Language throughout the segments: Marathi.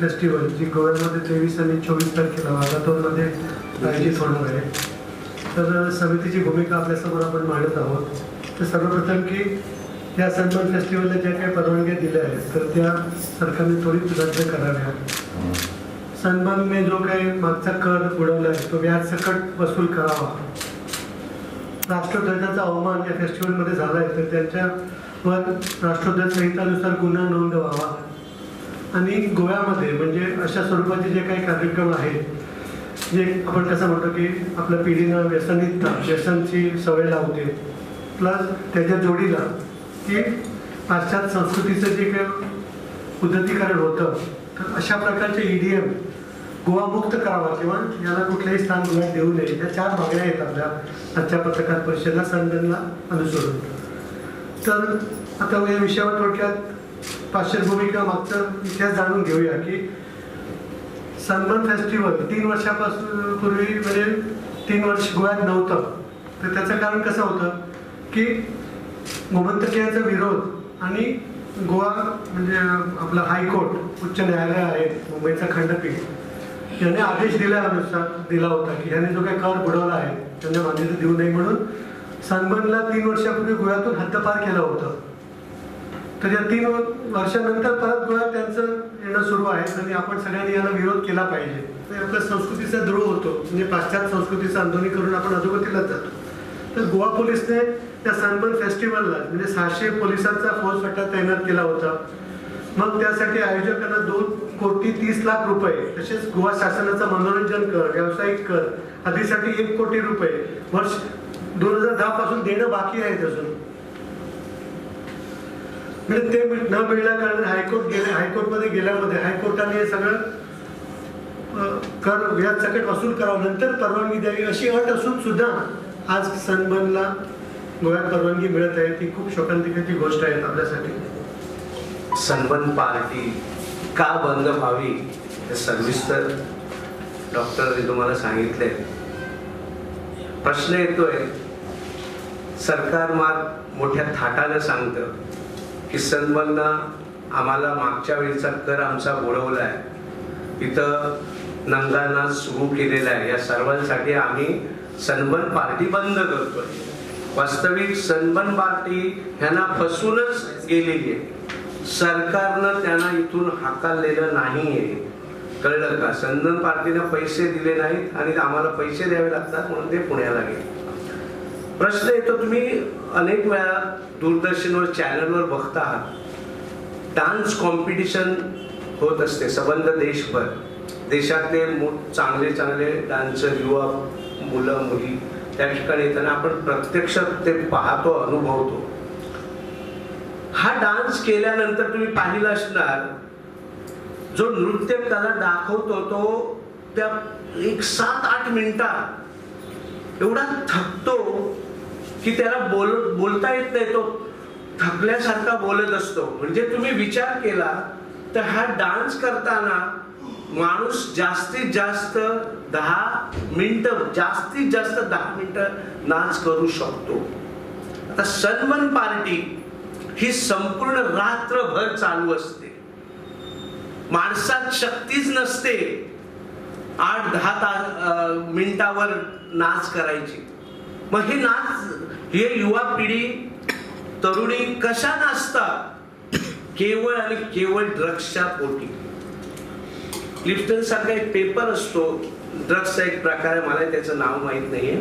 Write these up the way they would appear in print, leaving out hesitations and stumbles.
फेस्टिवल जी गोव्यामध्ये 23 आणि 24 तारखेला वाघातोरमध्ये आयोजित होणार आहे. तर समितीची भूमिका आपल्यासमोर आपण मांडत आहोत. तर सर्वप्रथम की या सनबर्न फेस्टिवलला ज्या काही परवानग्या दिल्या आहेत तर त्या सरकारने त्वरित रद्द कराव्या. सनबर्नने जो काही मागचा कर बुडवला आहे तो व्याज सकट वसूल करावा. राष्ट्रध्वजाचा अवमान या फेस्टिवलमध्ये झाला आहे तर त्यांच्यावर राष्ट्रध्वज संहितानुसार गुन्हा नोंद व्हावा. आणि गोव्यामध्ये म्हणजे अशा स्वरूपाचे जे काही कार्यक्रम आहेत जे आपण कसं म्हणतो की आपल्या पिढीनं व्यसनची सवय लावते प्लस त्याच्या जोडीला की पाश्चात्य संस्कृतीचं जे काही उद्धतीकरण होतं तर अशा प्रकारचे EDM गोवा मुक्त करावा किंवा याला कुठलंही स्थान गोव्यात देऊ नये. या 4 मागण्या आहेत आपल्या आजच्या पत्रकार परिषदेला सनबर्नला अनुसरून. तर आता या विषयावर थोडक्यात पार्श्वभूमिका मागचा इतिहास जाणून घेऊया की सनबर्न फेस्टिवल 3 वर्षापासून पूर्वी म्हणजे 3 वर्ष गोव्यात नव्हतं. तर त्याचं कारण कसं होतं की गोमंतकीयांचा विरोध आणि गोवा म्हणजे आपलं हायकोर्ट उच्च न्यायालय आहे मुंबईचा खंडपीठ याने आदेश दिला होता की याने जो काही कर बुडवला आहे त्यांना मान्यता देऊ नये म्हणून सनबर्नला 3 वर्षापूर्वी गोव्यातून हद्दपार केलं होतं. तर या 3 वर्षानंतर परत गोव्यात त्यांचं येणं सुरू आहे आणि आपण सगळ्यांनी याला विरोध केला पाहिजे. तर आपल्या संस्कृतीचा द्रोह होतो म्हणजे पाश्चात्य संस्कृतीचं आंदोलन आपण अधोगतीलाच जातो. तर गोवा पोलिसने त्या सनबर्न फेस्टिवलला म्हणजे 600 पोलिसांचा फौजफाटा तैनात केला होता. मग त्यासाठी आयोजकांना 2,30,00,000 रुपये तसेच गोवा शासनाचा मनोरंजन कर व्यावसायिक कर आदीसाठी 1 कोटी रुपये वर्ष 2010 पासून देणं बाकी आहेत अजून. म्हणजे ते न मिळल्या कारण हायकोर्टमध्ये गेल्यामध्ये हायकोर्टाने हे सगळं कर व्याज सकट वसूल करावं नंतर परवानगी द्यावी अशी अट असून सुद्धा आज सनबर्नला गोव्यात परवानगी मिळत आहे. ती खूप शोकांतिकाची गोष्ट आहे आपल्यासाठी. सनबर्न पार्टी का बंद व्हावी हे सविस्तर डॉक्टरने तुम्हाला सांगितले. प्रश्न येतोय सरकार मोठ्या थाटानं सांगतं की सनबर्ननं आम्हाला मागच्या वेळीचा कर आमचा बुडवलाय इथं नंगानाच सुरू केलेला आहे या सर्वांसाठी आम्ही सनबर्न पार्टी बंद करतोय. वास्तविक सनबर्न पार्टी ह्यांना फसूनच गेलेली आहे. सरकारनं त्यांना इथून हाकललेलं नाहीये. कळलं का? सनबर्न पार्टीनं पैसे दिले नाहीत आणि आम्हाला पैसे द्यावे लागतात म्हणून ते पुण्याला गेले. प्रश्न येतो तुम्ही अनेक वेळा दूरदर्शनवर चॅनलवर बघता आहात डान्स कॉम्पिटिशन होत असते संबंध देशभर. देशातले चांगले डान्सर युवा मुलं मुली त्या ठिकाणी येताना आपण प्रत्यक्ष ते पाहतो अनुभवतो. हा डान्स केल्यानंतर तुम्ही पाहिलं असणार जो नृत्य कला दाखवतो तो त्या 7-8 मिनिटात एवढा थकतो की त्याला बोलता येत नाही. तो थकल्यासारखा बोलत असतो. म्हणजे तुम्ही विचार केला तर हा डान्स करताना माणूस जास्तीत जास्त 10 मिनिटं नाच करू शकतो. आता सनबर्न पार्टी ही संपूर्ण रात्रभर चालू असते. माणसात शक्तीच नसते 8-10 मिनिटावर नाच करायची. मग हे नाच हे युवा पिढी तरुणी कशा नाचतात? केवळ आणि केवळ ड्रग्सच्या पोटी. लिप्टन सारखा एक पेपर असतो ड्रग्सचा एक प्रकार आहे मला त्याचं नाव माहित नाहीये.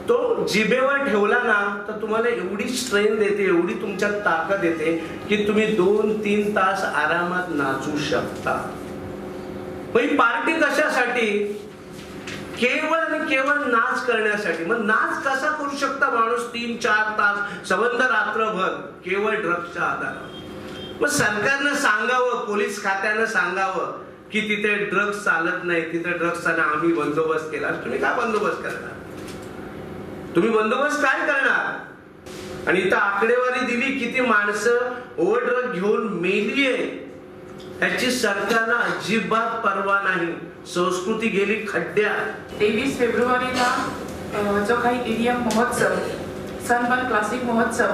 तो जिभेवर ठेवला ना तर तुम्हाला एवढी स्ट्रेन देते एवढी तुमच्यात ताकद येते की तुम्ही 2-3 तास आरामात नाचू शकता. पण पार्टी कशासाठी? केवळ आणि केवळ नाच करण्यासाठी. मग नाच कसा करू शकता माणूस 3-4 तास संबंध रात्रभर केवळ ड्रग्सच्या आधारावर? मग सरकारनं सांगावं पोलीस खात्यानं सांगावं की तिथे ड्रग्स चालत नाही तिथे ड्रग्सचा आम्ही बंदोबस्त केला. तुम्ही काय बंदोबस्त करणार? तुम्ही बंदोबस्त काय करणार? आणि इथं आकडेवारी दिली किती माणसं ओव्हरड्रग घेऊन मेलीये याची सरकारला अजिबात पर्वा नाही. संस्कृती गेली खड्ड्यात. 23 फेब्रुवारीला जो काही EDM महोत्सव सनबर्न क्लासिक महोत्सव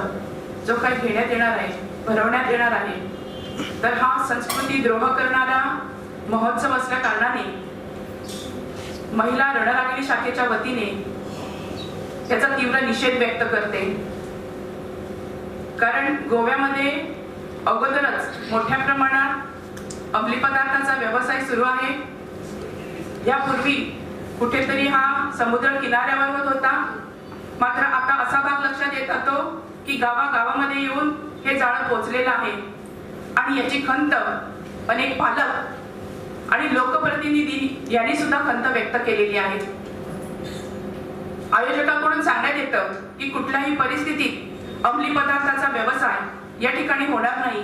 जो काही घेण्यात येणार आहे भरवण्यात येणार आहे तर हा संस्कृती द्रोह करणारा महोत्सव असल्या कारणाने महिला रणरागिणी शाखेच्या वतीने त्याचा तीव्र निषेध व्यक्त करते. कारण गोव्यामध्ये अगोदरच मोठ्या प्रमाणात अंमली पदार्थाचा व्यवसाय सुरू आहे. यापूर्वी कुठेतरी हा समुद्र किनाऱ्यावर होत होता, मात्र आता असा भाग लक्षात येत होतो की गावागावामध्ये येऊन हे जाळं पोचलेलं आहे आणि याची खंत अनेक पालक आणि लोकप्रतिनिधी यांनी सुद्धा खंत व्यक्त केलेली आहे. आयोजकांकडून सांगण्यात येतं की कुठल्याही परिस्थितीत अंमली पदार्थाचा व्यवसाय या ठिकाणी होणार नाही